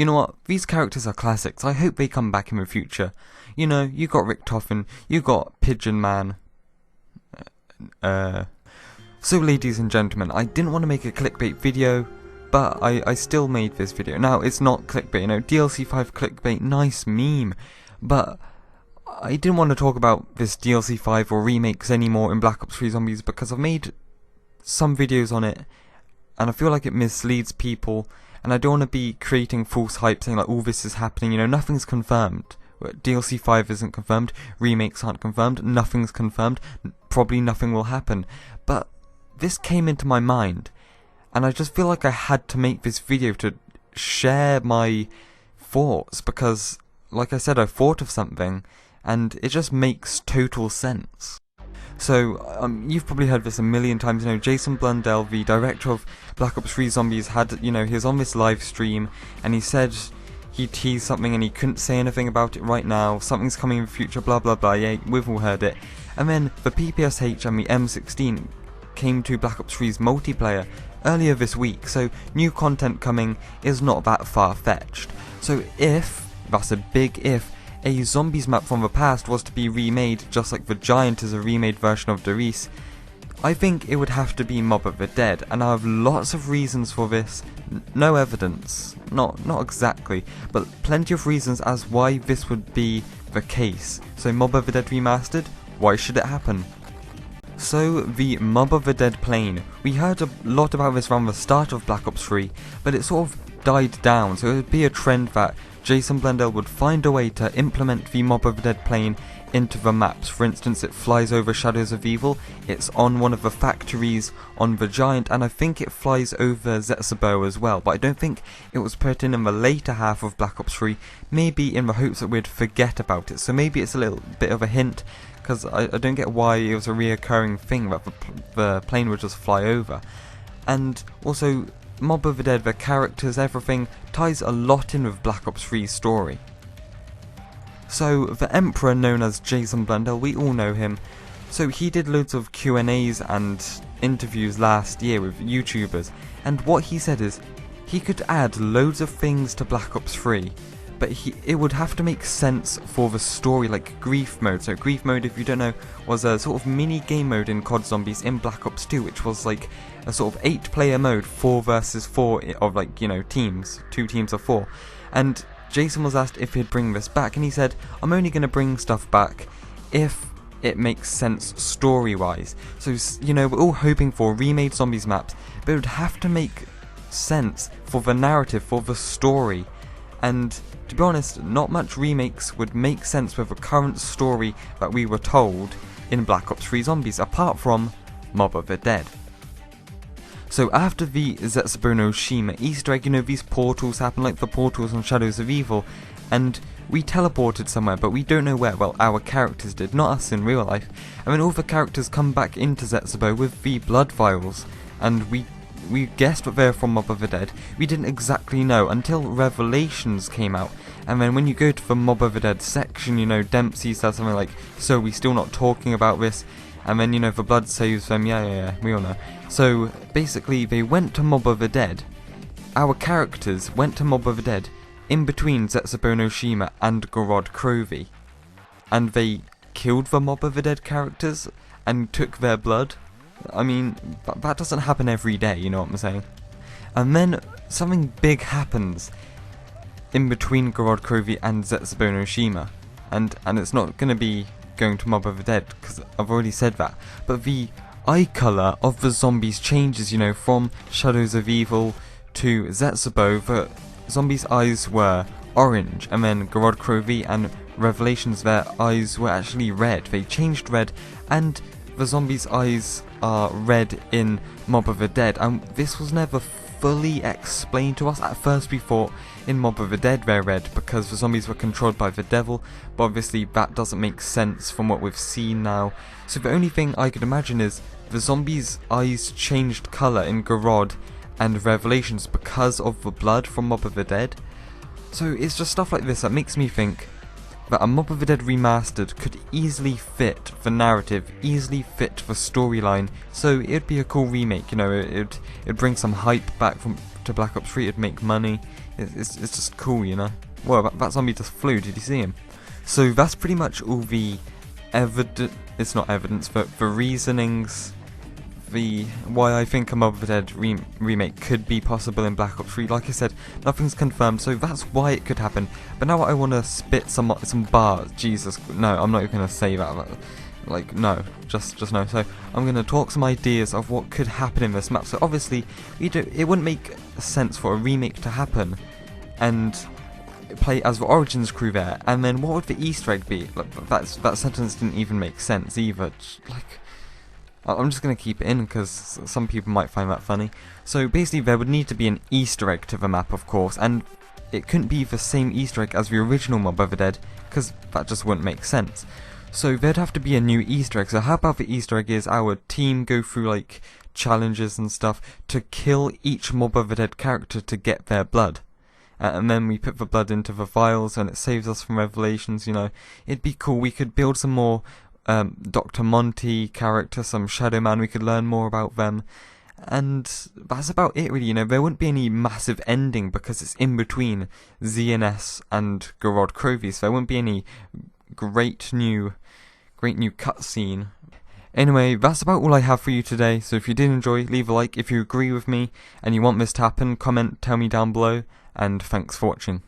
You know what, these characters are classics, I hope they come back in the future. You know, you got Richtofen, you got Pigeon Man. So ladies and gentlemen, I didn't want to make a clickbait video, but I still made this video. Now, it's not clickbait, you know, DLC 5 clickbait, nice meme, but I didn't want to talk about this DLC 5 or remakes anymore in Black Ops 3 Zombies because I've made some videos on it, and I feel like it misleads people, and I don't want to be creating false hype saying like, all this is happening, you know, nothing's confirmed. DLC 5 isn't confirmed, remakes aren't confirmed, nothing's confirmed, probably nothing will happen, but this came into my mind, and I just feel like I had to make this video to share my thoughts, because, like I said, I thought of something, and it just makes total sense. So, you've probably heard this a million times, you know, Jason Blundell, the director of Black Ops 3 Zombies, had, you know, he was on this live stream, and he said he teased something and he couldn't say anything about it right now, something's coming in the future, blah blah blah, yeah, we've all heard it. And then the PPSH and the M16 came to Black Ops 3's multiplayer earlier this week, so new content coming is not that far-fetched. So if, that's a big if, a zombies map from the past was to be remade just like the Giant is a remade version of Darius, I think it would have to be Mob of the Dead, and I have lots of reasons for this. No evidence, not exactly, but plenty of reasons as why this would be the case. So Mob of the Dead remastered, why should it happen? So the Mob of the Dead plane, we heard a lot about this around the start of Black Ops 3, but it sort of died down, so it would be a trend that Jason Blundell would find a way to implement the Mob of the Dead plane into the maps. For instance, it flies over Shadows of Evil, it's on one of the factories on the Giant, and I think it flies over Zetsubou as well, but I don't think it was put in the later half of Black Ops 3, maybe in the hopes that we'd forget about it, so maybe it's a little bit of a hint, because I don't get why it was a reoccurring thing that the plane would just fly over. And also, Mob of the Dead, the characters, everything, ties a lot in with Black Ops 3's story. So, the Emperor, known as Jason Blundell, we all know him. So he did loads of Q&As and interviews last year with YouTubers, and what he said is, he could add loads of things to Black Ops 3, but it would have to make sense for the story, like Grief Mode. So Grief Mode, if you don't know, was a sort of mini game mode in COD Zombies in Black Ops 2, which was like a sort of 8-player mode, 4 versus 4 of, like, you know, teams, 2 teams of 4. And Jason was asked if he'd bring this back, and he said, I'm only going to bring stuff back if it makes sense story-wise. So, you know, we're all hoping for remade Zombies maps, but it would have to make sense for the narrative, for the story. And to be honest, not much remakes would make sense with the current story that we were told in Black Ops 3 Zombies, apart from Mob of the Dead. So after the Zetsubou no Shima Easter egg, you know, these portals happen like the portals on Shadows of Evil, and we teleported somewhere, but we don't know where. Well, our characters did, not us in real life. And then all the characters come back into Zetsubou with the blood vials, and we guessed that they're from Mob of the Dead. We didn't exactly know until Revelations came out, and then when you go to the Mob of the Dead section, you know, Dempsey says something like, so we still not talking about this, and then, you know, the blood saves them, yeah, we all know. So basically they went to Mob of the Dead, our characters went to Mob of the Dead in between Zetsubou no Shima and Gorod Krovi, and they killed the Mob of the Dead characters and took their blood. I mean, that doesn't happen every day, you know what I'm saying? And then something big happens in between Gorod Krovi and Zetsubou no Shima, and it's not going to be going to Mob of the Dead, because I've already said that, but the eye colour of the zombies changes, you know, from Shadows of Evil to Zetsubou. The zombies' eyes were orange, and then Gorod Krovi and Revelations, their eyes were actually red. They changed red, and the zombies' eyes are red in Mob of the Dead, and this was never fully explained to us. At first we thought in Mob of the Dead they're red because the zombies were controlled by the devil, but obviously that doesn't make sense from what we've seen now. So the only thing I could imagine is the zombies' eyes changed colour in Gorod and Revelations because of the blood from Mob of the Dead. So it's just stuff like this that makes me think that a Mob of the Dead remastered could easily fit the narrative, easily fit the storyline, so it'd be a cool remake, you know, it'd bring some hype back to Black Ops 3, it'd make money, it's just cool, you know. Well, that zombie just flew. Did you see him? So that's pretty much all the it's not evidence, but the reasonings, why I think a Mob of the Dead remake could be possible in Black Ops 3. Like I said, nothing's confirmed, so that's why it could happen. But now I want to spit some bars. Jesus, no, I'm not even going to say that. Like, no, just no. So I'm going to talk some ideas of what could happen in this map. So obviously, it wouldn't make sense for a remake to happen and play as the Origins crew there, and then what would the Easter egg be? Like, that sentence didn't even make sense either. Like, I'm just going to keep it in because some people might find that funny. So basically there would need to be an Easter egg to the map, of course, and it couldn't be the same Easter egg as the original Mob of the Dead because that just wouldn't make sense. So there'd have to be a new Easter egg. So how about the Easter egg is our team go through like challenges and stuff to kill each Mob of the Dead character to get their blood. And then we put the blood into the vials and it saves us from revelations, you know. It'd be cool. We could build some more Dr. Monty characters, some Shadow Man, we could learn more about them. And that's about it really, you know. There wouldn't be any massive ending because it's in between ZNS and Gorod Krovi, so there wouldn't be any great new cutscene. Anyway, that's about all I have for you today, so if you did enjoy, leave a like. If you agree with me and you want this to happen, comment, tell me down below, and thanks for watching.